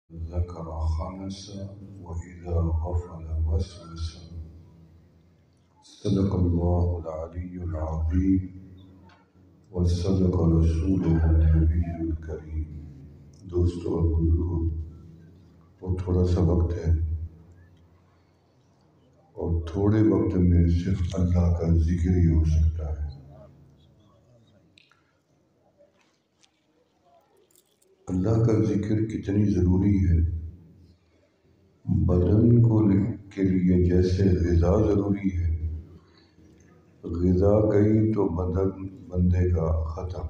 ذكر خنسا وإذا غفل وسوس. صدق الله العلي العظيم وصدق رسوله النبي الكريم. دوستو اور بزرگو، وہ تھوڑا سا وقت ہے اور تھوڑے وقت میں صرف اللہ کا ذکر ہی ہو سکتا ہے۔ اللہ کا ذکر کتنی ضروری ہے۔ بدن کے لیے جیسے غذا ضروری ہے، غذا گئی تو بدن بندے کا ختم،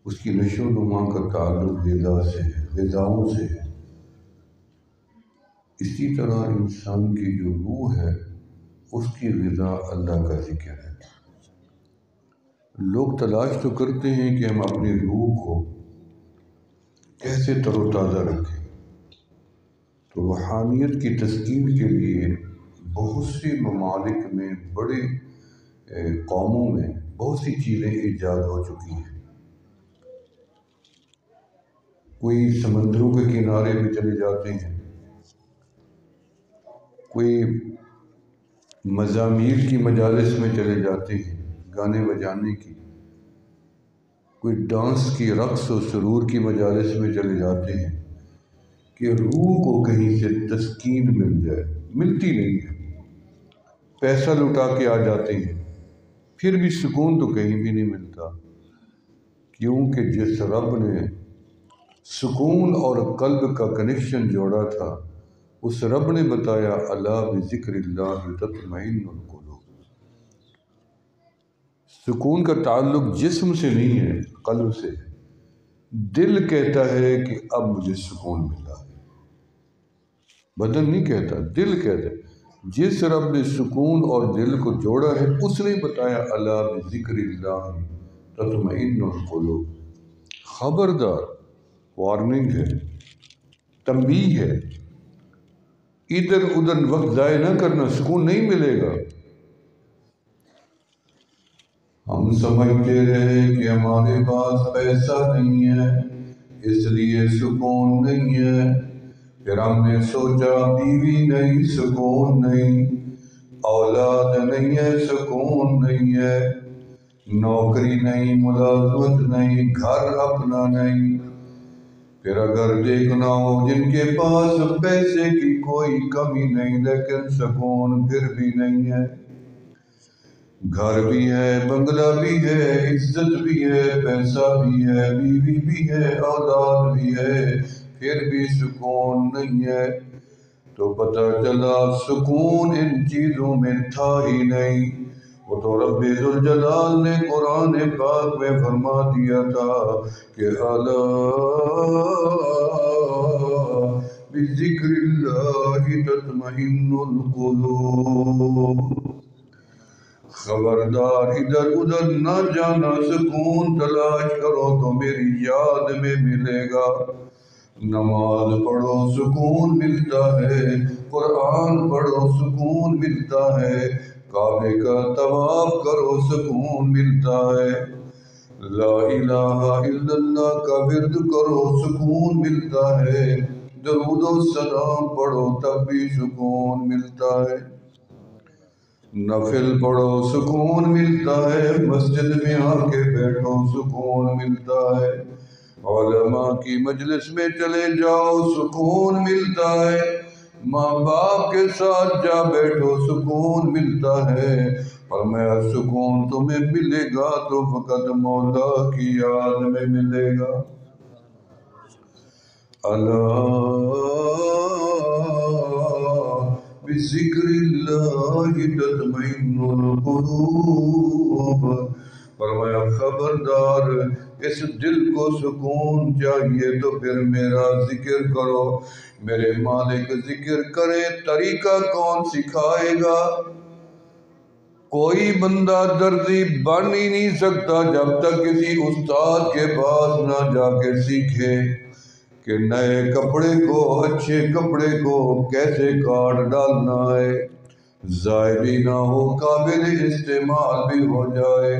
اس کی نشو و نما کا تعلق غذا سے ہے، غذاؤں سے ہے۔ اسی طرح انسان کی جو روح ہے اس کی غذا اللہ کا ذکر ہے۔ لوگ تلاش تو کرتے ہیں کہ ہم اپنی روح کو کیسے تر و تازہ رکھیں، تو روحانیت کی تسکین کے لیے بہت سی ممالک میں، بڑے قوموں میں بہت سی چیزیں ایجاد ہو چکی ہیں۔ کوئی سمندروں کے کنارے میں چلے جاتے ہیں، کوئی مزامیر کی مجالس میں چلے جاتے ہیں، گانے بجانے کی، کوئی ڈانس کی، رقص و سرور کی مجالس میں چلے جاتے ہیں کہ روح کو کہیں سے تسکین مل جائے، ملتی نہیں ہے۔ پیسہ لٹا کے آ جاتے ہیں، پھر بھی سکون تو کہیں بھی نہیں ملتا، کیونکہ جس رب نے سکون اور قلب کا کنیکشن جوڑا تھا، اس رب نے بتایا الا بذکر اللہ تطمئن القلوب۔ سکون کا تعلق جسم سے نہیں ہے، قلب سے ہے۔ دل کہتا ہے کہ اب مجھے سکون ملا ہے، بدن نہیں کہتا، دل کہتا ہے۔ جس رب نے سکون اور دل کو جوڑا ہے اس نے بتایا الا بذکر اللہ تطمئن القلوب۔ خبردار، وارننگ ہے، تنبیہ ہے، ادھر ادھر وقت ضائع نہ کرنا، سکون نہیں ملے گا۔ ہم سمجھتے رہے کہ ہمارے پاس پیسہ نہیں ہے اس لیے سکون نہیں ہے، پھر ہم نے سوچا بیوی نہیں سکون نہیں، اولاد نہیں ہے سکون نہیں ہے، نوکری نہیں، ملازمت نہیں، گھر اپنا نہیں۔ پھر اگر دیکھنا ہو جن کے پاس پیسے کی کوئی کمی نہیں لیکن سکون پھر بھی نہیں ہے، گھر بھی ہے، بنگلہ بھی ہے، عزت بھی ہے، پیسہ بھی ہے، بیوی بھی ہے، اولاد بھی ہے، پھر بھی سکون نہیں ہے، تو پتہ چلا سکون ان چیزوں میں تھا ہی نہیں۔ وہ تو رب ذوالجلال نے قرآن پاک میں فرما دیا تھا کہ الا بذکر اللہ تطمئن القلوب۔ خبردار، ادھر ادھر نہ جانا، سکون تلاش کرو تو میری یاد میں ملے گا۔ نماز پڑھو سکون ملتا ہے، قرآن پڑھو سکون ملتا ہے، کعبے کا طواف کرو سکون ملتا ہے، لا الہ الا اللہ کا ورد کرو سکون ملتا ہے، درود و سلام پڑھو تب بھی سکون ملتا ہے، نفل پڑھو سکون ملتا ہے، مسجد میں آ کے بیٹھو سکون ملتا ہے، علماء کی مجلس میں چلے جاؤ سکون ملتا ہے، ماں باپ کے ساتھ جا بیٹھو سکون ملتا ہے، فرمایا سکون تمہیں ملے گا تو فقط مولا کی یاد میں ملے گا۔ بذکر اللہ تطمئن القلوب۔ فرمایا خبردار، اس دل کو سکون چاہیے تو پھر میرا ذکر کرو۔ میرے مالک ذکر کرے، طریقہ کون سکھائے گا؟ کوئی بندہ درزی بن ہی نہیں سکتا جب تک کسی استاد کے پاس نہ جا کے سیکھے کہ نئے کپڑے کو، اچھے کپڑے کو کیسے کاٹ ڈالنا ہے، ضائع بھی نہ ہو، قابل استعمال بھی ہو جائے۔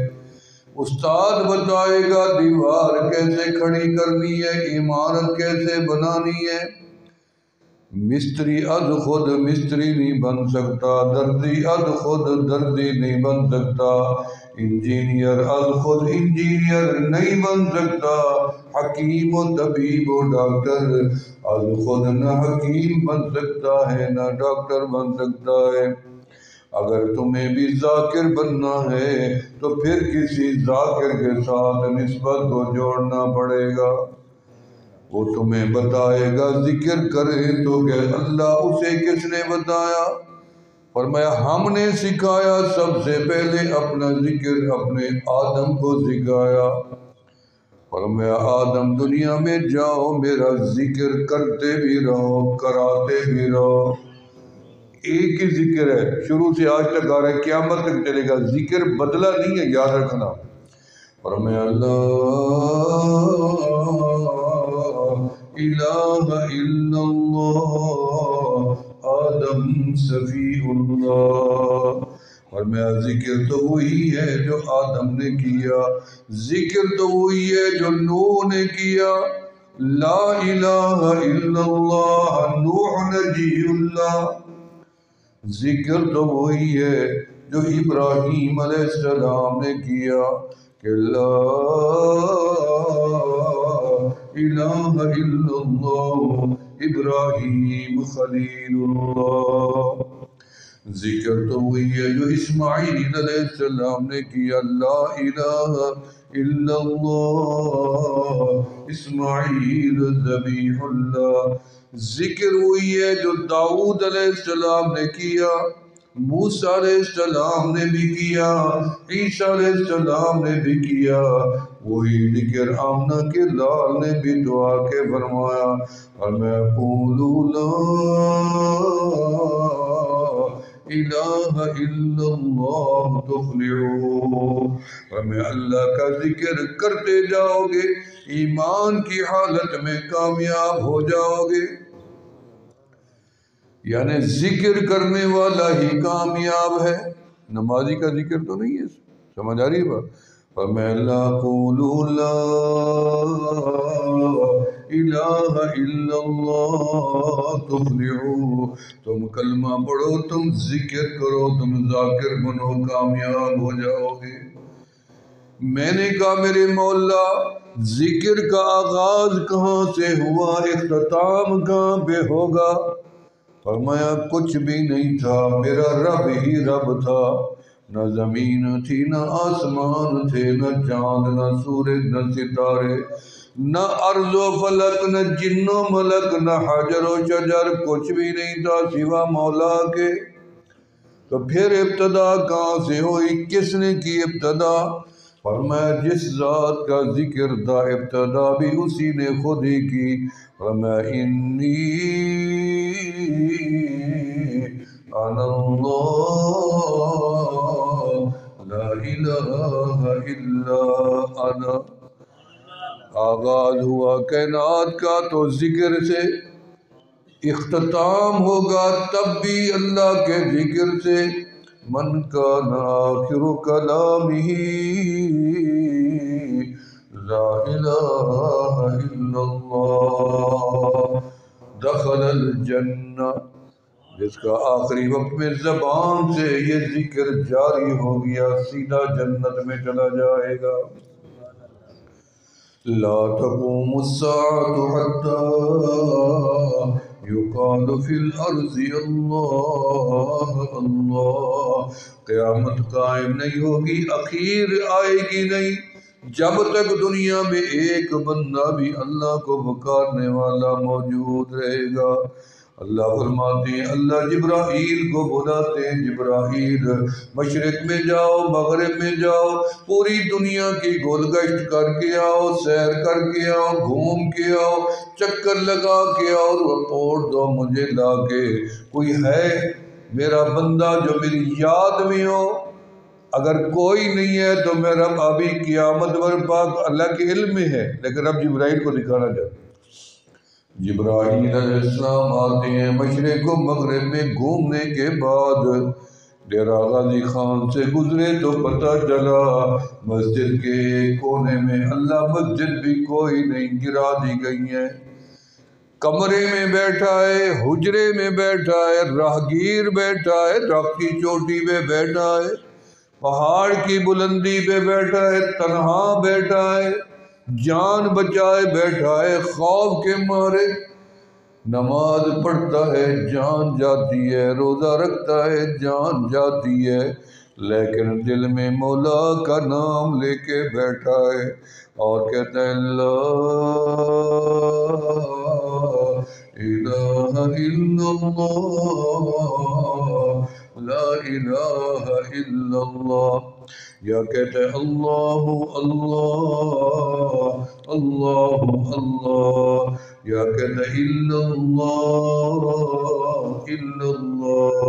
استاد بتائے گا دیوار کیسے کھڑی کرنی ہے، عمارت کیسے بنانی ہے۔ مستری از خود مستری نہیں بن سکتا، درزی از خود درزی نہیں بن سکتا، انجینئر از خود انجینئر نہیں بن سکتا، حکیم و طبیب و ڈاکٹر از خود نہ حکیم بن سکتا ہے نہ ڈاکٹر بن سکتا ہے۔ اگر تمہیں بھی ذاکر بننا ہے تو پھر کسی ذاکر کے ساتھ نسبت کو جوڑنا پڑے گا۔ وہ تمہیں بتائے گا ذکر کرے تو کہ اللہ اسے کس نے بتایا؟ فرمایا ہم نے سکھایا، سب سے پہلے اپنا ذکر اپنے آدم کو سکھایا۔ فرمایا آدم دنیا میں جاؤ میرا ذکر کرتے بھی رہو کراتے بھی رہو۔ ایک ہی ذکر ہے، شروع سے آج تک آ رہا ہے، قیامت تک چلے گا، ذکر بدلہ نہیں ہے، یاد رکھنا۔ فرمایا لا الہ الا اللہ آدم صفی اللہ۔ فرمایا ذکر تو وہی ہے جو آدم نے کیا، ذکر تو وہی ہے جو نوح نے کیا۔ لا الہ الا اللہ نوح نجی اللہ، ذکر تو وہی ہے جو ابراہیم علیہ السلام نے کیا کہ لا الہ الا اللہ ابراہیم خلیل اللہ، ذکر تو وہی ہے جو اسماعیل علیہ السلام نے کیا، لا الہ الا اللہ اسماعیل ذبیح اللہ، ذکر وہی ہے جو داؤد علیہ السلام نے کیا، موسیٰ علیہ السلام نے بھی کیا، عیسیٰ علیہ السلام نے بھی کیا، وہی ذکر آمنہ کے لال نے بھی دعا کے فرمایا اور میں قولوا لا الہ الا اللہ تفلحوا، اور میں اللہ کا ذکر کرتے جاؤ گے ایمان کی حالت میں کامیاب ہو جاؤ گے۔ یعنی ذکر کرنے والا ہی کامیاب ہے، نمازی کا ذکر تو نہیں ہے، سمجھ آ رہی ہے بات؟ فَمَا لَا قُولُوا لَا الہ الا اللہ تفلحوا، تم کلمہ پڑھو، تم ذکر کرو، تم ذاکر بنو، کامیاب ہو جاؤ گے۔ میں نے کہا میرے مولا ذکر کا آغاز کہاں سے ہوا، اختتام کہاں پہ ہوگا؟ فرمایا کچھ بھی نہیں تھا، میرا رب ہی رب تھا، نہ زمین تھی نہ آسمان تھے، نہ چاند نہ سورج نہ ستارے، نہ ارض و فلک نہ جن و ملک نہ حجر و شجر، کچھ بھی نہیں تھا سوا مولا کے۔ تو پھر ابتدا کہاں سے ہوئی، کس نے کی ابتدا؟ فرمایا جس ذات کا ذکر تھا ابتدا بھی اسی نے خود ہی کی۔ فرمایا انی انا اللہ لا الہ الا انا۔ آغاز ہوا کائنات کا تو ذکر سے، اختتام ہوگا تب بھی اللہ کے ذکر سے۔ من کان آخر کلامہ لا الہ الا اللہ دخل الجنہ، جس کا آخری وقت میں زبان سے یہ ذکر جاری ہو گیا سیدھا جنت میں چلا جائے گا۔ لا تقوم الساعة حتى يقال في الارض اللہ اللہ، قیامت قائم نہیں ہوگی، اخیر آئے گی نہیں جب تک دنیا میں ایک بندہ بھی اللہ کو پکارنے والا موجود رہے گا۔ اللہ فرماتے ہیں اللہ جبرائیل کو بلاتے ہیں، جبرائیل مشرق میں جاؤ مغرب میں جاؤ، پوری دنیا کی گول گشت کر کے آؤ، سیر کر کے آؤ، گھوم کے آؤ، چکر لگا کے آؤ، رپورٹ دو مجھے لا کے کوئی ہے میرا بندہ جو میری یاد میں ہو۔ اگر کوئی نہیں ہے تو میرا ابھی قیامت برپا اللہ کے علم میں ہے، لیکن اب جبرائیل کو دکھانا چاہتا ہے۔ جبرائیل علیہ السلام آتے ہیں، مشرق و مغرب میں گھومنے کے بعد ڈیرہ غازی خان سے گزرے تو پتہ چلا مسجد کے کونے میں اللہ مسجد بھی کوئی نہیں، گرا دی گئی ہے۔ کمرے میں بیٹھا ہے، حجرے میں بیٹھا ہے، راہگیر بیٹھا ہے، درخت کی چوٹی پہ بیٹھا ہے، پہاڑ کی بلندی پہ بیٹھا ہے، تنہا بیٹھا ہے، جان بچائے بیٹھا ہے، خوف کے مارے نماز پڑھتا ہے جان جاتی ہے، روزہ رکھتا ہے جان جاتی ہے، لیکن دل میں مولا کا نام لے کے بیٹھا ہے اور کہتا ہے لا الہ الا اللہ، لا الہ الا اللہ، یا کہتا ہے اللہ اللہ اللہ اللہ، یا کہتا ہے الا اللہ الا اللہ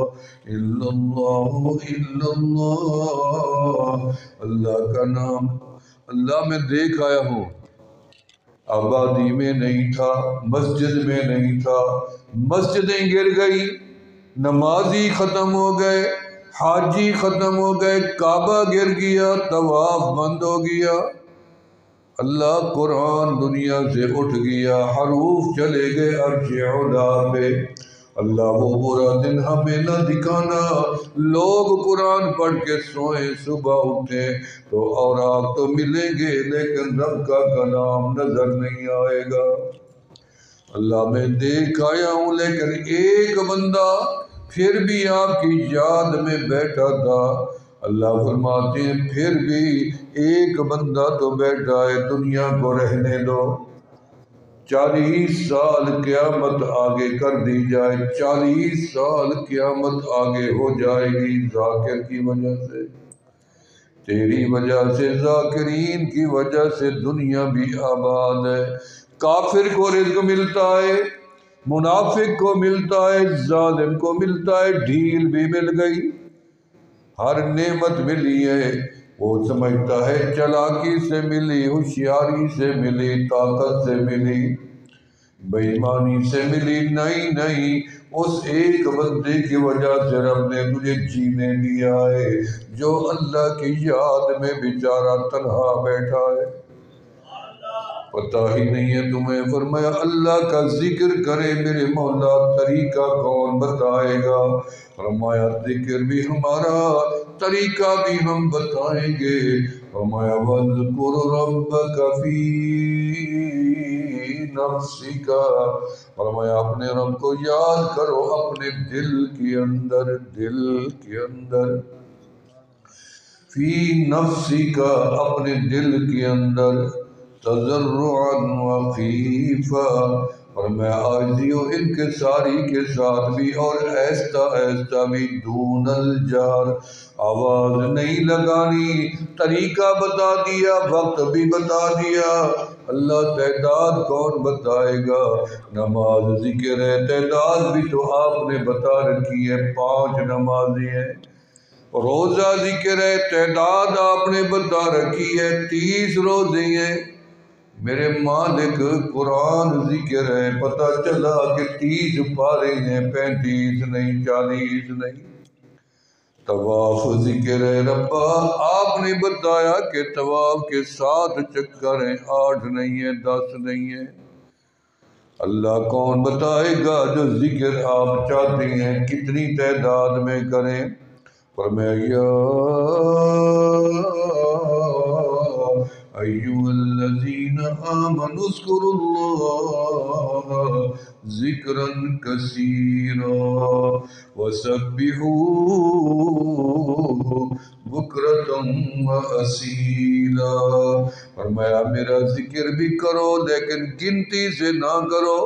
الا اللہ الا اللہ، اللہ کا نام۔ اللہ میں دیکھ آیا ہوں، آبادی میں نہیں تھا، مسجد میں نہیں تھا، مسجدیں گر گئی، نمازی ختم ہو گئے، حاجی ختم ہو گئے، کعبہ گر گیا، طواف بند ہو گیا، اللہ قرآن دنیا سے اٹھ گیا، حروف چلے گئے عرش علا پہ۔ اللہ وہ برا دن ہمیں نہ دکھانا، لوگ قرآن پڑھ کے سوئیں، صبح اٹھیں تو اوراق تو ملیں گے لیکن رب کا کلام نظر نہیں آئے گا۔ اللہ میں دیکھ آیا ہوں لیکن ایک بندہ پھر بھی آپ کی یاد میں بیٹھا تھا۔ اللہ فرماتے ہیں پھر بھی ایک بندہ تو بیٹھا ہے، دنیا کو رہنے دو، 40 سال قیامت آگے کر دی جائے، 40 سال قیامت آگے ہو جائے گی ذاکر کی وجہ سے، تیری وجہ سے، ذاکرین کی وجہ سے دنیا بھی آباد ہے۔ کافر کو رزق ملتا ہے، منافق کو ملتا ہے، ظالم کو ملتا ہے، ڈھیل بھی مل گئی، ہر نعمت ملی ہے، وہ سمجھتا ہے چلاکی سے ملی، ہوشیاری سے ملی، طاقت سے ملی، بے ایمانی سے ملی، نہیں نہیں، اس ایک بندے کی وجہ سے رب نے تجھے جینے دیا ہے جو اللہ کی یاد میں بیچارہ تنہا بیٹھا ہے، پتہ ہی نہیں ہے تمہیں۔ فرمایا اللہ کا ذکر کرے میرے مولا، طریقہ کون بتائے گا؟ فرمایا ذکر بھی ہمارا، طریقہ بھی ہم بتائیں گے۔ فرمایا وَاذْكُرْ رَبَّكَ فِي نَفْسِكَ، فرمایا اپنے رب کو یاد کرو اپنے دل کے اندر، دل کے اندر، فی نفسک، اپنے دل کے اندر، تضرعا وخیفا، اور میں عاجزی و انکساری کے ساتھ بھی اور ایستا ایستا بھی، دون الجہر، آواز نہیں لگانی، طریقہ بتا دیا، وقت بھی بتا دیا، اللہ تعداد کون بتائے گا؟ نماز ذکر ہے، تعداد بھی تو آپ نے بتا رکھی ہے، 5 نمازیں ہیں، روزہ ذکر ہے، تعداد آپ نے بتا رکھی ہے، 30 روزے ہیں، میرے مالک قرآن ذکر ہے، پتہ چلا کہ 30 پارے ہیں، 35 نہیں، 40 نہیں، طواف ذکر ہے، ربا آپ نے بتایا کہ طواف کے 7 چکر ہیں، 8 نہیں ہیں، 10 نہیں ہیں، اللہ کون بتائے گا جو ذکر آپ چاہتے ہیں کتنی تعداد میں کریں؟ فرمایا ایھا الذین آمنوا اذکروا اللہ ذکرا کثیرا وسبحوہ بکرۃ واصیلا، فرمایا میرا ذکر بھی کرو لیکن گنتی سے نہ کرو،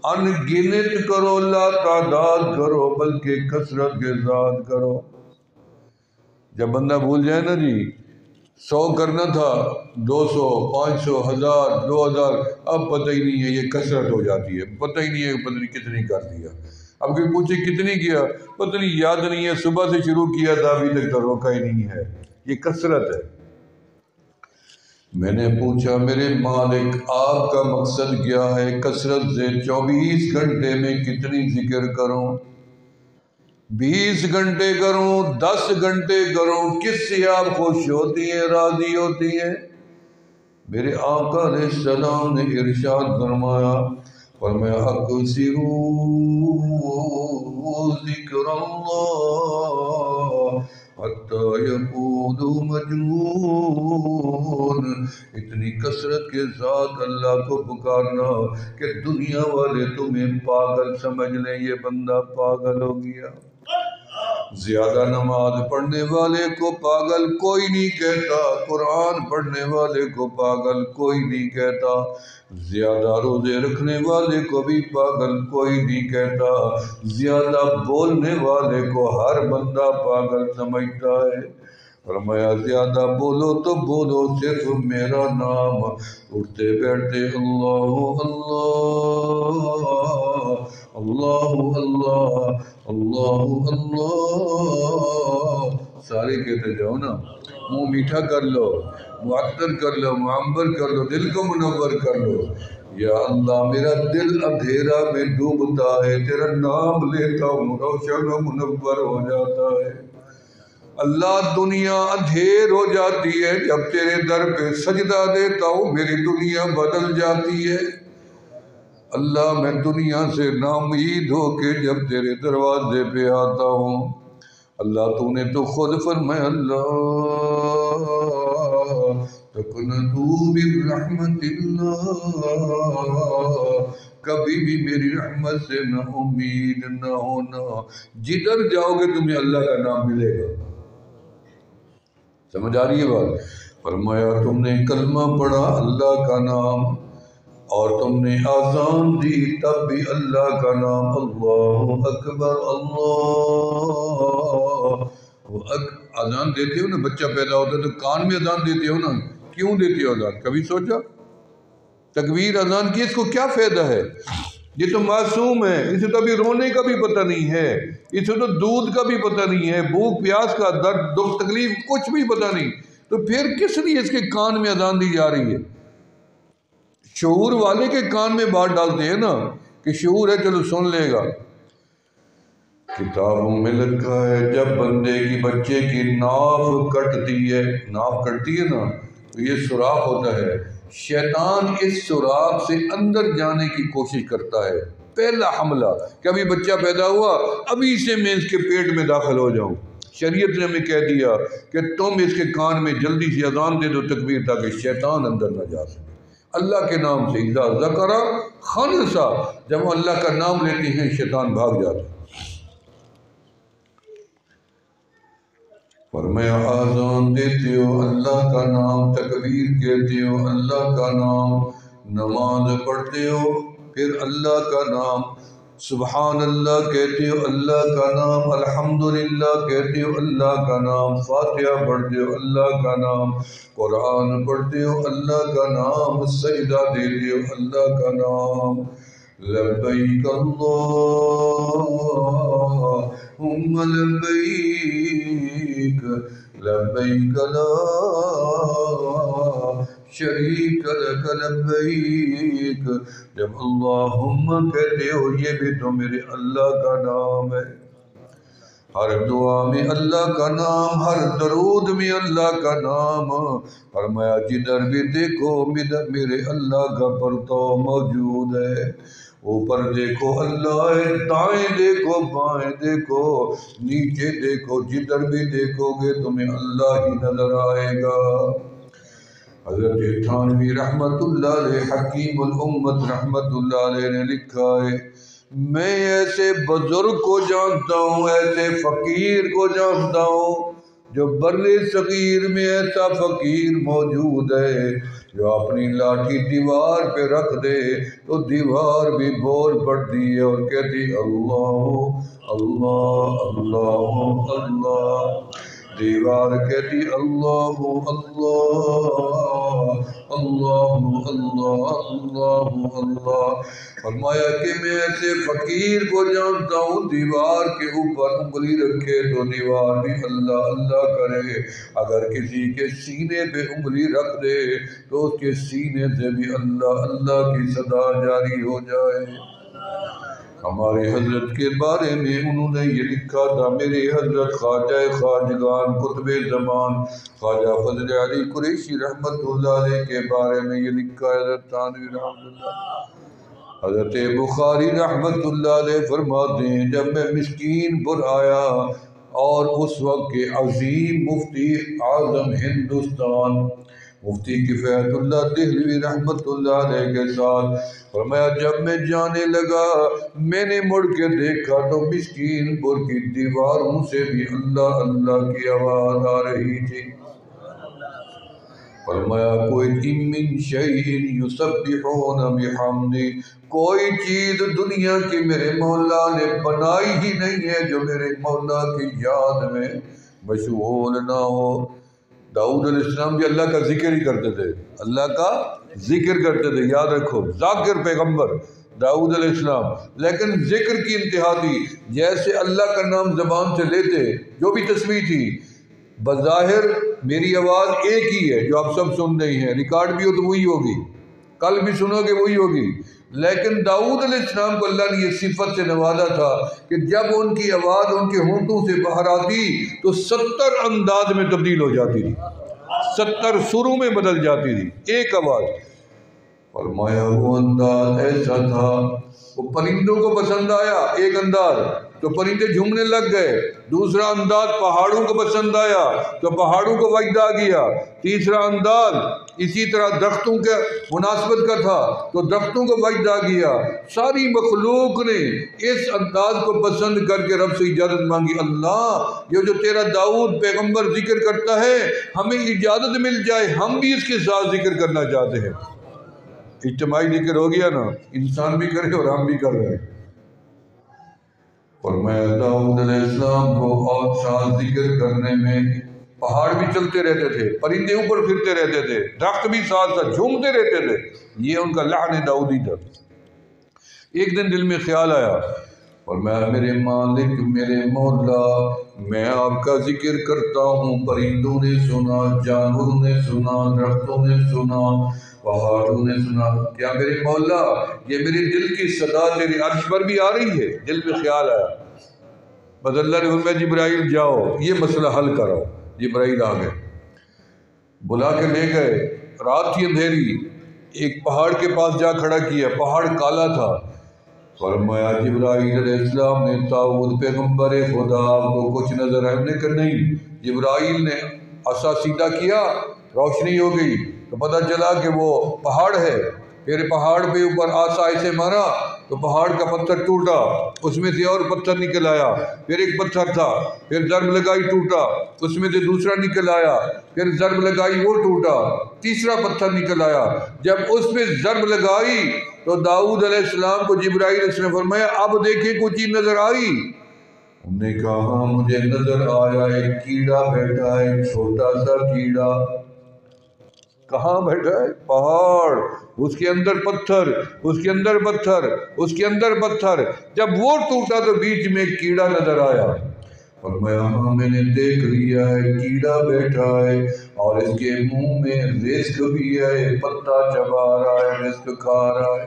ان گنت کرو، لا تعداد کرو، بلکہ کثرت کے ساتھ کرو۔ جب بندہ بھول جائے نا جی 100 کرنا تھا، 200، 500، 1000، 2000، اب پتہ ہی نہیں ہے، یہ کثرت ہو جاتی ہے، پتہ ہی نہیں ہے پتہ نہیں کتنی کر دیا، اب کوئی پوچھے کتنی کیا، پتہ نہیں یاد نہیں ہے، صبح سے شروع کیا تھا ابھی تک تو روکا ہی نہیں ہے، یہ کثرت ہے۔ میں نے پوچھا میرے مالک آپ کا مقصد کیا ہے؟ کثرت سے 24 گھنٹے میں کتنی ذکر کروں؟ 20 گھنٹے کروں 10 گھنٹے کروں، کس سے آپ خوش ہوتی ہیں، راضی ہوتی ہیں؟ میرے آقا علیہ السلام نے ارشاد فرمایا اکثروا ذکر اللہ حتی یقول مجنون، اتنی کثرت کے ساتھ اللہ کو پکارنا کہ دنیا والے تمہیں پاگل سمجھ لیں، یہ بندہ پاگل ہو گیا۔ زیادہ نماز پڑھنے والے کو پاگل کوئی نہیں کہتا، قرآن پڑھنے والے کو پاگل کوئی نہیں کہتا، زیادہ روزے رکھنے والے کو بھی پاگل کوئی نہیں کہتا، زیادہ بولنے والے کو ہر بندہ پاگل سمجھتا ہے۔ فرمایا زیادہ بولو تو بولو صرف میرا نام، اٹھتے بیٹھتے اللہ اللہ اللہ اللہ اللہ اللہ، سارے کہتے جاؤ نا، منہ میٹھا کر لو، معطر کر لو، معمبر کر لو، دل کو منور کر لو۔ یا اللہ میرا دل اندھیرا میں ڈوبتا ہے، تیرا نام لیتا ہوں روشن و منور ہو جاتا ہے۔ اللہ دنیا اندھیر ہو جاتی ہے جب تیرے در پہ سجدہ دیتا ہوں، میری دنیا بدل جاتی ہے۔ اللہ میں دنیا سے نامید ہو کے جب تیرے دروازے پہ آتا ہوں، اللہ تو نے تو خود فرمایا اللہ تقنطوا من رحمت اللہ، کبھی بھی میری رحمت سے نہ امید نہ ہونا، جدھر جاؤ گے تمہیں اللہ کا نام ملے گا۔ سمجھ آ رہی ہے بات؟ فرمایا تم نے کلمہ پڑھا اللہ کا نام، اور تم نے آذان دی تب بھی اللہ کا نام، اللہ اکبر اللہ۔ آذان دیتے ہو نا، بچہ پیدا ہوتا ہے تو کان میں آذان دیتے ہو نا، کیوں دیتے ہو آذان؟ کبھی سوچا؟ تکبیر اذان کی اس کو کیا فائدہ ہے؟ یہ تو معصوم ہے، اسے تو ابھی رونے کا بھی پتہ نہیں ہے، اسے تو دودھ کا بھی پتہ نہیں ہے، بھوک پیاس کا، درد دکھ تکلیف کچھ بھی پتہ نہیں، تو پھر کس لیے اس کے کان میں اذان دی جا رہی ہے؟ شعور والے کے کان میں بات ڈالتے ہیں نا کہ شعور ہے چلو سن لے گا۔ کتابوں میں لکھا ہے جب بندے کی بچے کی ناف کٹتی ہے، ناف کٹتی ہے نا تو یہ سوراخ ہوتا ہے، شیطان اس سوراخ سے اندر جانے کی کوشش کرتا ہے، پہلا حملہ کہ ابھی بچہ پیدا ہوا ابھی سے میں اس کے پیٹ میں داخل ہو جاؤں۔ شریعت نے ہمیں کہہ دیا کہ تم اس کے کان میں جلدی سے اذان دے دو تکبیر، تاکہ شیطان اندر نہ جا سکے۔ اللہ کے نام سے اذا ذکر خنسا، جب وہ اللہ کا نام لیتے ہیں شیطان بھاگ جاتا ہے۔ فرمایا آذان دیتے ہو اللہ کا نام، تکبیر کہتے ہو اللہ کا نام، نماز پڑھتے ہو پھر اللہ کا نام، سبحان اللہ کہتے ہو اللہ کا نام، الحمدللہ کہتے ہو اللہ کا نام، فاتحہ پڑھتے ہو اللہ کا نام، قرآن پڑھتے ہو اللہ کا نام، سجدہ دیتے ہو اللہ کا نام۔ لبیک اللہم لبیک لبیک لا شریک لک لبیک، جب اللہم کہتے ہو یہ بھی تو میرے اللہ کا نام ہے۔ ہر دعا میں اللہ کا نام، ہر درود میں اللہ کا نام، فرمایا جدھر بھی دیکھو میرے اللہ کا پرتو موجود ہے، اوپر دیکھو اللہ ہے، دائیں دیکھو بائیں دیکھو نیچے دیکھو، جدھر بھی دیکھو گے تمہیں اللہ ہی نظر آئے گا۔ حضرت تھانوی رحمت اللہ علیہ، حکیم الامت رحمت اللہ علیہ نے لکھا ہے، میں ایسے بزرگ کو جانتا ہوں، ایسے فقیر کو جانتا ہوں جو بر صغیر میں ایسا فقیر موجود ہے جو اپنی لاٹھی دیوار پہ رکھ دے تو دیوار بھی بول پڑتی ہے اور کہتی اللہ اللہ اللہ اللہ، دیوار کہتی اللہ اللہ اللہ اللہ اللہ اللہ۔ فرمایا کہ میں ایسے فقیر کو جانتا ہوں دیوار کے اوپر انگلی رکھے تو دیوار بھی اللہ اللہ کرے، اگر کسی کے سینے پہ انگلی رکھ دے تو اس کے سینے سے بھی اللہ اللہ کی صدا جاری ہو جائے۔ ہمارے حضرت کے بارے میں انہوں نے یہ لکھا تھا، میرے حضرت خواجہ خواجگان قطب زمان خواجہ فضل علی قریشی رحمت اللہ علیہ کے بارے میں یہ لکھا ہے۔ حضرت تھانوی رحمت اللہ، حضرت بخاری رحمت اللہ علیہ فرماتے ہیں جب میں مسکین پر آیا اور اس وقت کے عظیم مفتی اعظم ہندوستان مفتی کفایت اللہ دہلوی رحمت اللہ علیہ کے ساتھ فرمایا، جب میں جانے لگا میں نے مڑ کے دیکھا تو مسکین پور کی دیواروں سے بھی اللہ اللہ کی آواز آ رہی تھی۔ فرمایا کوئی من شیء یسبحون بحمدی، کوئی چیز دنیا کی میرے مولا نے بنائی ہی نہیں ہے جو میرے مولا کی یاد میں مشغول نہ ہو۔ داؤد علیہ السلام بھی اللہ کا ذکر ہی کرتے تھے، اللہ کا ذکر کرتے تھے، یاد رکھو، ذاکر پیغمبر داؤد علیہ السلام، لیکن ذکر کی انتہا تھی، جیسے اللہ کا نام زبان سے لیتے، جو بھی تسبیح تھی، بظاہر میری آواز ایک ہی ہے جو آپ سب سن رہی ہیں، ریکارڈ بھی ہو تو وہی ہوگی، کل بھی سنو گے وہی ہوگی، لیکن داؤد علیہ السلام کو اللہ نے یہ صفت سے نوازا تھا کہ جب ان کی آواز ان کے ہونٹوں سے باہر آتی تو 70 انداز میں تبدیل ہو جاتی تھی، 70 سروں میں بدل جاتی تھی ایک آواز۔ فرمایا وہ انداز ایسا تھا، وہ پرندوں کو پسند آیا ایک انداز تو پرندے جھومنے لگ گئے، دوسرا انداز پہاڑوں کو پسند آیا تو پہاڑوں کو وجد آ گیا، تیسرا انداز اسی طرح درختوں کے مناسبت کا تھا تو درختوں کو وجد آ گیا، ساری مخلوق نے اس انداز کو پسند کر کے رب سے اجازت مانگی، اللہ یہ جو تیرا داؤد پیغمبر ذکر کرتا ہے ہمیں اجازت مل جائے، ہم بھی اس کے ساتھ ذکر کرنا چاہتے ہیں۔ اجتماعی ذکر ہو گیا نا، انسان بھی کرے اور ہم بھی کر رہے ہیں۔ فرمایا داؤد علیہ السلام کو اور ساتھ ذکر کرنے میں پہاڑ بھی چلتے رہتے تھے، پرندے اوپر پھرتے رہتے تھے، درخت بھی ساتھ ساتھ جھومتے رہتے تھے، یہ ان کا لحن داؤدی تھا۔ ایک دن دل میں خیال آیا فرمایا میرے مالک میرے مولا میں آپ کا ذکر کرتا ہوں، پرندوں نے سنا، جانوروں نے سنا، درختوں نے سنا، پہاڑوں نے سنا، کیا میرے مولا یہ میرے دل کی صدا تیرے عرش پر بھی آ رہی ہے؟ دل میں خیال آیا، بس اللہ نے فرمایا جبرائیل جاؤ یہ مسئلہ حل کرو۔ جبرائیل آ گئے، بلا کے لے گئے، رات تھی اندھیری، ایک پہاڑ کے پاس جا کھڑا کیا، پہاڑ کالا تھا۔ فرمایا جبرائیل علیہ السلام نے داؤد پیغمبر خدا آپ کو کچھ نظر ہے؟ ہم نے کہا نہیں۔ جبرائیل نے عصا سیدھا کیا، روشنی ہو گئی تو پتہ چلا کہ وہ پہاڑ ہے، پھر پہاڑ پہ اوپر عصا ایسے مارا تو پہاڑ کا پتھر ٹوٹا، اس میں سے اور پتھر نکل آیا، پھر ایک پتھر تھا، پھر ضرب لگائی ٹوٹا، اس میں سے دوسرا نکل آیا، پھر ضرب لگائی وہ ٹوٹا، تیسرا پتھر نکل آیا، جب اس پہ ضرب لگائی تو داؤد علیہ السلام کو جبرائیل اس نے فرمایا اب دیکھیں کوئی چیز نظر آئی؟ انہوں نے کہا ہاں مجھے نظر آیا، ایک کیڑا بیٹھا ہے، چھوٹا سا کیڑا۔ کہاں بیٹھا ہے؟ پہاڑ، اس کے اندر پتھر، اس کے اندر پتھر، اس کے اندر پتھر، جب وہ ٹوٹا تو بیچ میں ایک کیڑا نظر آیا۔ فرمایا ہاں میں نے دیکھ لیا ہے، کیڑا بیٹھا ہے اور اس کے منہ میں رزق بھی ہے، پتا چبا رہا ہے، رزق کھا رہا ہے۔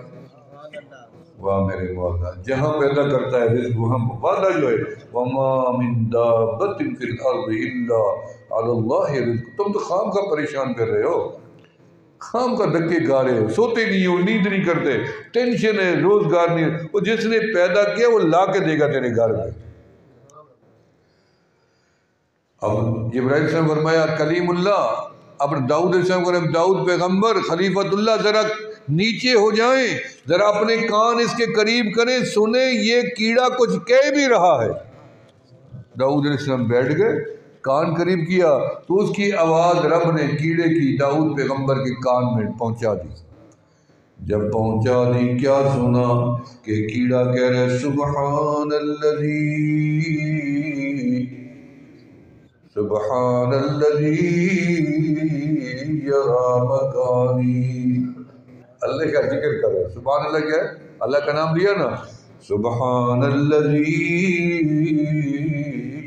واہ میرے مولا، جہاں پیدا کرتا ہے رزق وہاں وعدہ جو ہے وَمَا مِن دَابَّةٍ فِي الْأَرْضِ إِلَّا عَلَى اللَّهِ رِزْقُهَا۔ تم تو خام کا پریشان کر رہے ہو، خام کا دھکے کھا رہے ہو، سوتے نہیں ہو، نیند نہیں کرتے، ٹینشن ہے، روزگار نہیں ہے، وہ جس نے پیدا کیا وہ لا کے دے گا تیرے گھر میں۔ اب جبرائیل صاحب فرمایا کلیم اللہ، اب داؤد علیہ السلام کو داؤد پیغمبر خلیفۃ اللہ ذرا نیچے ہو جائیں، ذرا اپنے کان اس کے قریب کریں، سنیں یہ کیڑا کچھ کہہ بھی رہا ہے۔ داؤد علیہ السلام بیٹھ گئے، کان قریب کیا تو اس کی آواز رب نے کیڑے کی داؤد پیغمبر کے کان میں پہنچا دی۔ جب پہنچا دی کیا سنا کہ کیڑا کہہ رہے سبحان الذی یری مکانی، اللہ کا ذکر کرے، سبحان اللہ کیا ہے؟ اللہ کا نام لیا نا، سبحان الذی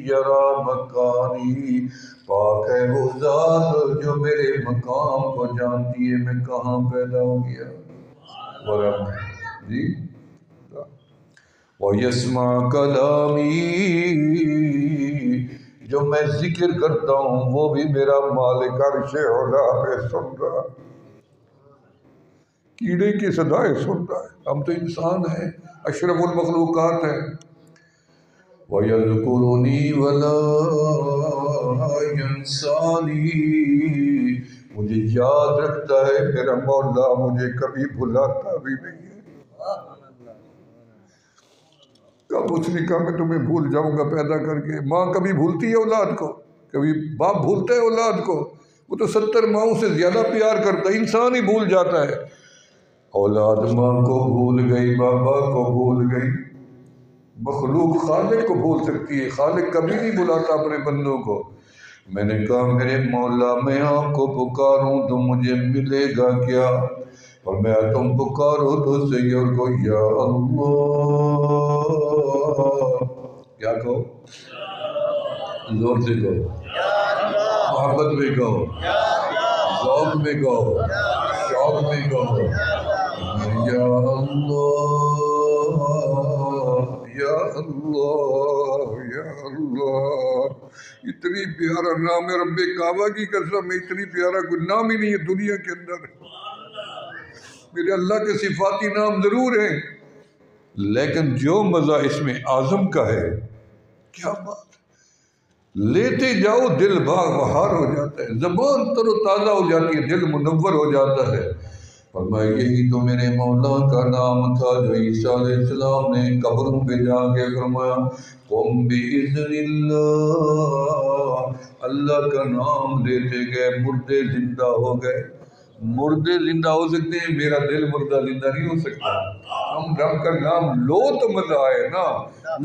یری مکانی، پاک ہے وہ ذات جو میرے مقام کو جانتی ہے، میں کہاں پیدا ہو گیا۔ جی وَيَسْمَعْ كَلَامِي، جو میں ذکر کرتا ہوں وہ بھی میرا مالک عرش اولا پہ سن رہا ہے، کیڑے کی صدائیں سن رہا ہے۔ ہم تو انسان ہیں، اشرف المخلوقات ہیں۔ وَيَذْكُرُنِي وَلَا يَنْسَانِي، مجھے یاد رکھتا ہے میرا مولا، مجھے کبھی بھلاتا بھی نہیں ہے۔ کب اس نے کہا میں تمہیں بھول جاؤں گا پیدا کر کے؟ ماں کبھی بھولتی ہے اولاد کو؟ کبھی باپ بھولتا ہے اولاد کو؟ وہ تو 70 ماؤں سے زیادہ پیار کرتا ہے، انسان ہی بھول جاتا ہے۔ اولاد ماں کو بھول گئی، بابا کو بھول گئی، مخلوق خالق کو بھول سکتی ہے، خالق کبھی نہیں بھلاتا اپنے بندوں کو۔ میں نے کہا میرے مولا میں آپ کو پکاروں تو مجھے ملے گا کیا؟ اور میں تم پکارو تو صحیح اور کو یا اللہ، کیا کہو؟ زور سے کہو، محبت میں کہو، ذوق میں کہو، شوق میں کہو، یا اللہ یا اللہ یا اللہ۔ اتنی پیارا نام ہے رب کعبہ کی قسم، اتنی پیارا کوئی نام ہی نہیں ہے دنیا کے اندر۔ میرے اللہ کے صفاتی نام ضرور ہیں، لیکن جو مزہ اس میں اعظم کا ہے، کیا بات! لیتے جاؤ دل باغ بہار ہو جاتا ہے، زبان تر و تازہ ہو جاتی ہے، دل منور ہو جاتا ہے۔ فرمایا یہی تو میرے مولا کا نام تھا جو عیسیٰ علیہ السلام نے قبروں پہ جا کے فرمایا قم بِإِذْنِ اللَّهِ، اللہ کا نام لیتے گئے مردے زندہ ہو گئے۔ مردے زندہ ہو سکتے ہیں، میرا دل مردہ زندہ نہیں ہو سکتا۔ ہم رب کا نام لو تو مزہ آئے نا،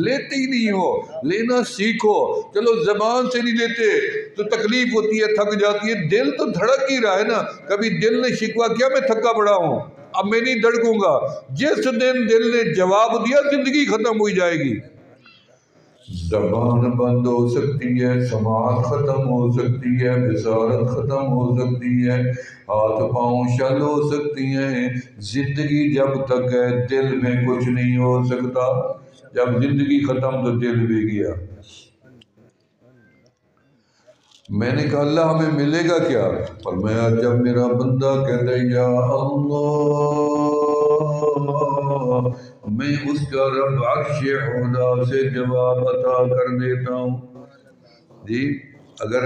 لیتے ہی نہیں ہو، لینا سیکھو۔ چلو زبان سے نہیں لیتے تو تکلیف ہوتی ہے، تھک جاتی ہے، دل تو دھڑک ہی رہا ہے نا۔ کبھی دل نے شکوا کیا میں تھکا پڑا ہوں، اب میں نہیں دھڑکوں گا؟ جس دن دل نے جواب دیا زندگی ختم ہوئی جائے گی۔ زبان بند ہو سکتی ہے، سماعت ختم ہو سکتی ہے، بصارت ختم ہو سکتی ہے، ہاتھ پاؤں شل ہو سکتی ہیں، زندگی جب تک ہے دل میں کچھ نہیں ہو سکتا۔ جب زندگی ختم تو دل بھی گیا۔ میں نے کہا اللہ ہمیں ملے گا کیا؟ فرمایا جب میرا بندہ کہتا ہے یا اللہ، میں اس کا رب عرش اولا سے جواب عطا کر دیتا ہوں۔ جی اگر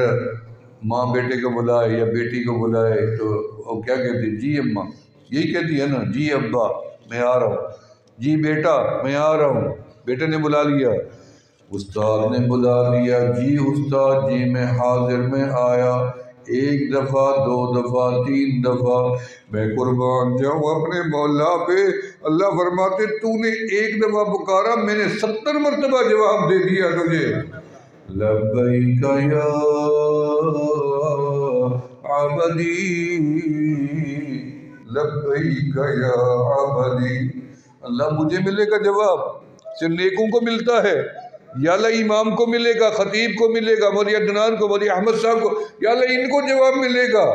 ماں بیٹے کو بلائے یا بیٹی کو بلائے تو وہ کیا کہتی ہے؟ جی اماں، یہی کہتی ہے نا، جی ابا میں آ رہا ہوں، جی بیٹا میں آ رہا ہوں۔ بیٹے نے بلا لیا، استاد نے بلا لیا، جی استاد جی میں حاضر میں آیا، 1 دفعہ 2 دفعہ 3 دفعہ، میں قربان جاؤں اپنے مولا پہ۔ اللہ فرماتے تو نے 1 دفعہ پکارا، میں نے 70 مرتبہ جواب دے دیا تجھے۔ لبیک یا عبدی، لبیک یا عبدی۔ اللہ مجھے ملے گا جواب، صرف نیکوں کو ملتا ہے، یا اللہ امام کو ملے گا، خطیب کو ملے گا، مولوی عدنان کو، مولوی احمد صاحب کو، یا اللہ ان کو جواب ملے گا؟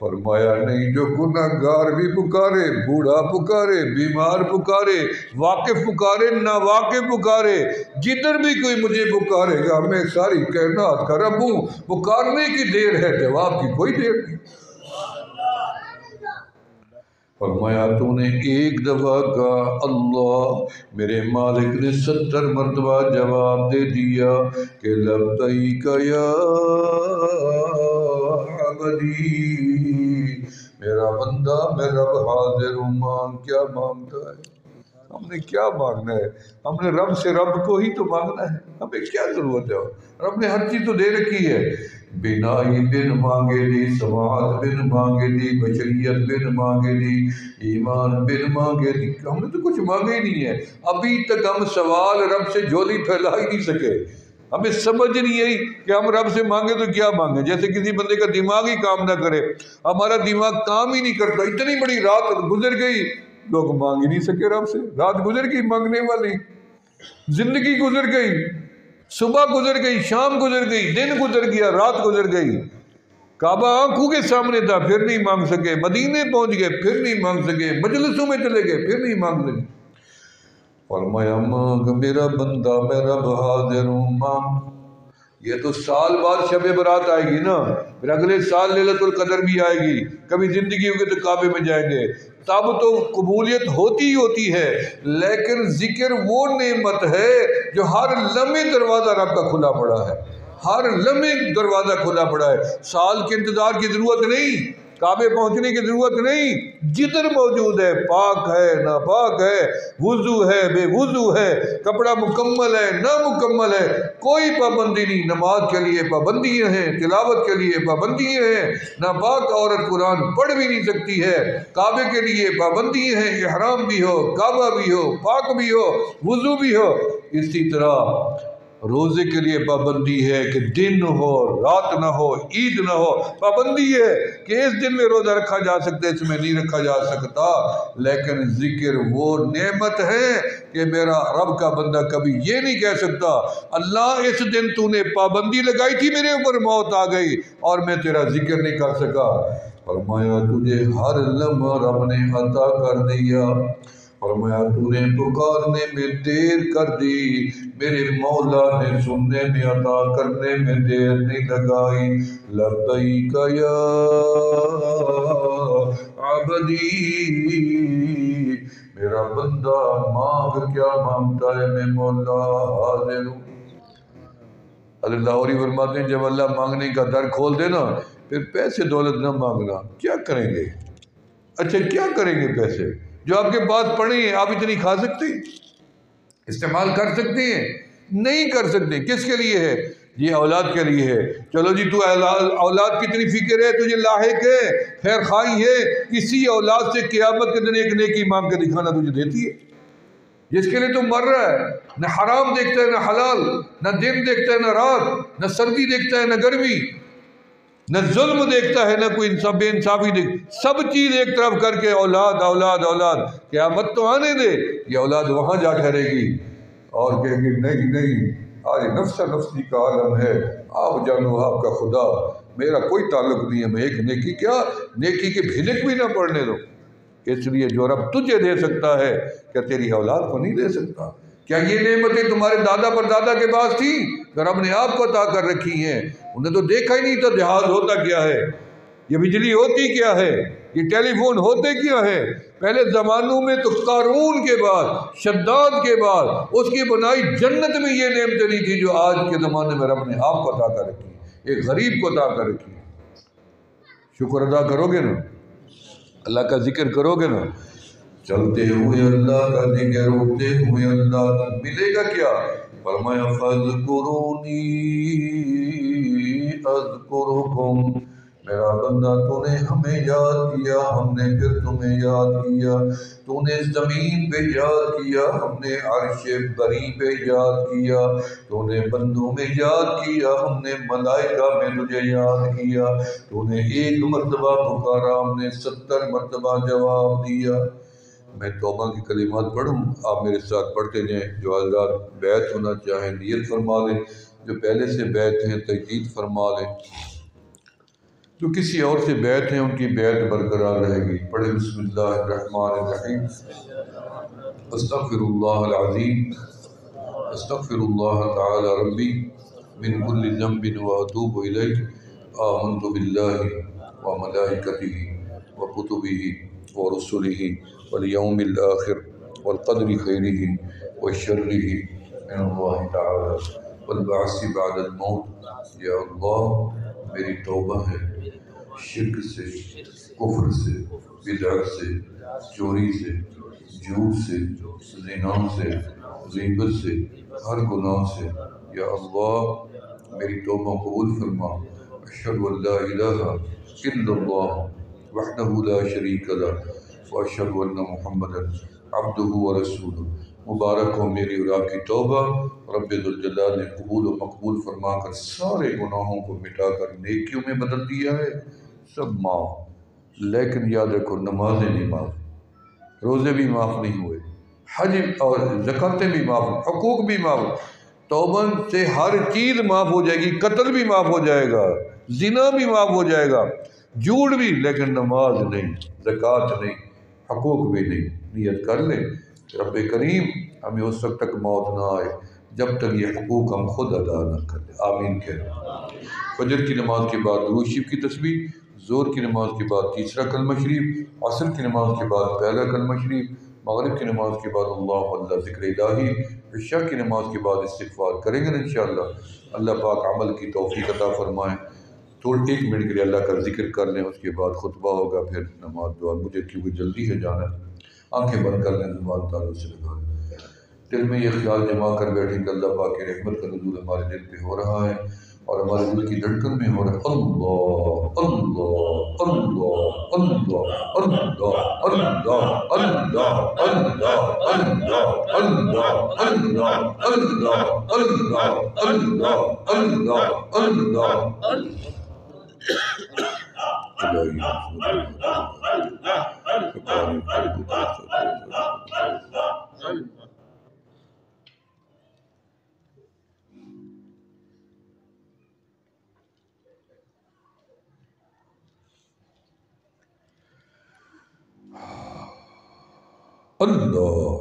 فرمایا نہیں، جو گناہگار بھی پکارے، بوڑھا پکارے، بیمار پکارے، واقف پکارے، ناواقف پکارے، جدھر بھی کوئی مجھے پکارے گا، میں ساری کائنات کا رب ہوں۔ پکارنے کی دیر ہے، جواب کی کوئی دیر نہیں۔ فرمایا تو نے 1 دفعہ کہا اللہ، میرے مالک نے 70 مرتبہ جواب دے دیا کہ لبیک یا عبدی، میرا بندہ میں رب حاضر ہوں، مانگ کیا مانگتا ہے؟ ہم نے کیا مانگنا ہے؟ ہم نے رب سے رب کو ہی تو مانگنا ہے، ہمیں کیا ضرورت ہے؟ رب نے ہر چیز تو دے رکھی ہے، بینائی بن مانگے دی، سماعت بن مانگے دی، بشریت بن مانگے دی، ایمان بن مانگے دی، ہم نے تو کچھ مانگے ہی نہیں ہے۔ ابھی تک ہم سوال رب سے جھولی پھیلا ہی نہیں سکے، ہمیں سمجھ نہیں آئی کہ ہم رب سے مانگے تو کیا مانگے۔ جیسے کسی بندے کا دماغ ہی کام نہ کرے، ہمارا دماغ کام ہی نہیں کرتا۔ اتنی بڑی رات گزر گئی، لوگ مانگ ہی نہیں سکے رب سے، رات گزر گئی مانگنے والی، زندگی گزر گئی، صبح گزر گئی، شام گزر گئی، دن گزر گیا، رات گزر گئی۔ کعبہ آنکھوں کے سامنے تھا پھر نہیں مانگ سکے، مدینے پہنچ گئے پھر نہیں مانگ سکے، مجلسوں میں چلے گئے پھر نہیں مانگ سکے۔ فرمایا مانگ میرا بندہ، میں رب حاضر ہوں، مانگ۔ یہ تو سال بعد شب برات آئے گی نا، پھر اگلے سال لیلۃ القدر بھی آئے گی، کبھی زندگی ہوگی تو کعبے میں جائیں گے، تب تو قبولیت ہوتی ہی ہوتی ہے۔ لیکن ذکر وہ نعمت ہے جو ہر لمحے دروازہ رب کا کھلا پڑا ہے، ہر لمحے دروازہ کھلا پڑا ہے۔ سال کے انتظار کی ضرورت نہیں، کعبے پہنچنے کی ضرورت نہیں، جدھر موجود ہے، پاک ہے ناپاک ہے، وضو ہے بے وضو ہے، کپڑا مکمل ہے نامکمل ہے، کوئی پابندی نہیں۔ نماز کے لیے پابندیاں ہیں، تلاوت کے لیے پابندیاں ہیں، ناپاک عورت قرآن پڑھ بھی نہیں سکتی ہے، کعبے کے لیے پابندیاں ہیں، احرام بھی ہو، کعبہ بھی ہو، پاک بھی ہو، وضو بھی ہو۔ اسی طرح روزے کے لیے پابندی ہے کہ دن ہو رات نہ ہو، عید نہ ہو، پابندی ہے کہ اس دن میں روزہ رکھا جا سکتا ہے، اس میں نہیں رکھا جا سکتا۔ لیکن ذکر وہ نعمت ہے کہ میرا رب کا بندہ کبھی یہ نہیں کہہ سکتا اللہ اس دن تو نے پابندی لگائی تھی، میرے اوپر موت آ گئی اور میں تیرا ذکر نہیں کر سکا۔ فرمایا تجھے ہر لمحہ رب نے عطا کر دیا، فرمایا تو نے پکارنے میں دیر کر دی، میرے مولا نے سننے میں عطا کرنے میں دیر نہیں لگائی۔ لبیک یا عبدی، میرا بندہ مانگ کیا مانگتا ہے، میں مولا حاضر ہوں۔ اللہ لاہوری فرماتے ہیں جب اللہ مانگنے کا در کھول دے نا، پھر پیسے دولت نہ مانگنا۔ کیا کریں گے؟ اچھا کیا کریں گے پیسے جو آپ کے پاس پڑے ہیں؟ آپ اتنی کھا سکتے ہیں، استعمال کر سکتے ہیں؟ نہیں کر سکتے۔ کس کے لیے ہے؟ یہ اولاد کے لیے ہے۔ چلو جی تو اولاد کی اتنی فکر ہے، تجھے لاحق ہے، خیر خواہی ہے، اسی اولاد سے قیامت کے دن ایک نیکی مانگ کے دکھانا تجھے دیتی ہے، جس کے لیے تو مر رہا ہے۔ نہ حرام دیکھتا ہے نہ حلال، نہ دن دیکھتا ہے نہ رات، نہ سردی دیکھتا ہے نہ گرمی، نہ ظلم دیکھتا ہے نہ کوئی بے انصافی سب چیز ایک طرف کر کے اولاد اولاد اولاد۔ قیامت تو آنے دے، یہ اولاد وہاں جا ٹھہرے گی اور کہے گی نہیں نہیں، آج نفس نفسی کا عالم ہے، آپ جانو آپ کا خدا، میرا کوئی تعلق نہیں ہے، میں ایک نیکی کیا نیکی کے بھنک بھی نہ پڑنے دو۔ اس لیے جو رب تجھے دے سکتا ہے کیا تیری اولاد کو نہیں دے سکتا؟ کیا یہ نعمتیں تمہارے دادا پر دادا کے پاس تھیں جو رب نے آپ کو عطا کر رکھی ہیں؟ انہیں تو دیکھا ہی نہیں تھا جہاز ہوتا کیا ہے، یہ بجلی ہوتی کیا ہے، یہ ٹیلی فون ہوتے کیا ہے۔ پہلے زمانوں میں تو قارون کے بعد، شداد کے بعد اس کی بنائی جنت میں یہ نعمتیں نہیں تھی جو آج کے زمانے میں رب نے آپ کو عطا کر رکھی ہے، ایک غریب کو عطا کر رکھی ہے۔ شکر ادا کرو گے نا؟ اللہ کا ذکر کرو گے نا؟ چلتے ہوئے اللہ کا ذکر، اٹھتے ہوئے اللہ کا، ملے گا کیا؟ فرمایا فَاذْكُرُونِي أَذْكُرُكُمْ، میرا بندہ تو نے ہمیں یاد کیا، ہم نے پھر تمہیں یاد کیا، تو نے زمین پہ یاد کیا، ہم نے عرش بری پہ یاد کیا، تو نے بندوں میں یاد کیا، ہم نے ملائکہ میں تجھے یاد کیا، تو نے ایک مرتبہ پکارا، ہم نے 70 مرتبہ جواب دیا۔ میں توبہ کی کلمات پڑھوں، آپ میرے ساتھ پڑھتے جائیں۔ جو حضرات بیعت ہونا چاہیں نیت فرما لیں، جو پہلے سے بیعت ہیں تجدید فرما لیں، جو کسی اور سے بیعت ہیں ان کی بیعت برقرار رہے گی۔ پڑھیں بسم اللہ الرحمن الرحیم۔ استغفر اللہ العظیم، استغفر اللہ تعالی ربی من کل ذنب واتوب الیہ، آمنت باللہ وملائکتہ وکتبہ ورسلہ والیوم الآخر والقدر خیرہ وشرہ من اللہ تعالی والبعث بعد الموت۔ یا اللہ میری توبہ ہے شرک سے، کفر سے، بدعت سے، چوری سے، جھوٹ سے، زنا سے، غیبت سے، ہر گناہ سے۔ یا اللہ میری توبہ قبول فرما۔ اشہد ان لا الہ الا اللہ وحدہ لا شریک لہ واشہد ان محمدا عبدہ ورسولہ۔ مبارک ہو میری اور آپ کی توبہ، رب ذوالجلال نے قبول و مقبول فرما کر سارے گناہوں کو مٹا کر نیکیوں میں بدل دیا ہے، سب معاف۔ لیکن یاد رکھو نمازیں نہیں معاف، روزے بھی معاف نہیں ہوئے، حج اور زکاتیں بھی معاف، حقوق بھی معاف۔ توبہ سے ہر چیز معاف ہو جائے گی، قتل بھی معاف ہو جائے گا، زنا بھی معاف ہو جائے گا، جھوٹ بھی، لیکن نماز نہیں، زکوٰۃ نہیں، حقوق بھی نہیں۔ نیت کر لیں رب کریم ہمیں اس وقت تک موت نہ آئے جب تک یہ حقوق ہم خود ادا نہ کر لیں، آمین کہہ۔ فجر کی نماز کے بعد درود شریف کی تسبیح، ظہر کی نماز کے بعد تیسرا کلمہ شریف، عصر کی نماز کے بعد پہلا کلمہ شریف، مغرب کی نماز کے بعد اللہ اللہ ذکر الہی، عشاء کی نماز کے بعد استغفار کریں گے انشاءاللہ۔ اللہ پاک عمل کی توفیق عطا فرمائیں۔ تھوڑے 1 منٹ کے لیے اللہ کا ذکر کر لیں، اس کے بعد خطبہ ہوگا، پھر نماز دعا، مجھے کیونکہ جلدی ہے جانا ہے۔ آنکھیں بند کر لیں، زبان تعلق سے لگا لیں، دل میں یہ خیال جمع کر بیٹھیں کہ اللہ پاک کی رحمت کا نزول ہمارے دل پہ ہو رہا ہے اور ہمارے دل کی دھڑکن میں ہو رہا ہے۔ اللہ اللہ اللہ اللہ اللہ اللہ اللہ اللہ اللہ اللہ اللہ اللہ اللہ اللہ اللہ